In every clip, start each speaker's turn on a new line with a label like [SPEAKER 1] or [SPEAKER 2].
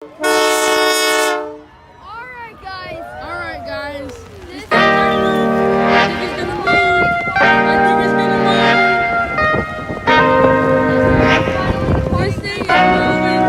[SPEAKER 1] Alright guys,
[SPEAKER 2] Alright, guys.
[SPEAKER 1] this
[SPEAKER 2] I think it's gonna move. I think it's gonna move. This thing is moving.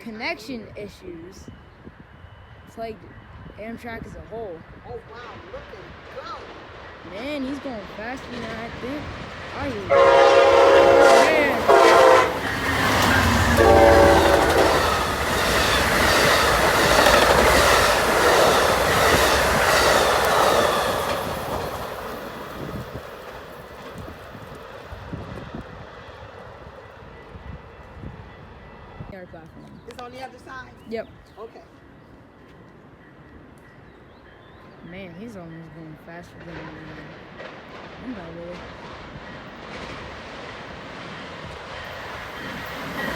[SPEAKER 2] Connection issues. It's like Amtrak as a whole.
[SPEAKER 3] Oh wow, look at go.
[SPEAKER 2] Man, he's going faster than I think. Are you? Oh, man. Our platform.
[SPEAKER 3] It's on the other side?
[SPEAKER 2] Yep.
[SPEAKER 3] Okay.
[SPEAKER 2] Man, he's almost going faster than I'm about to.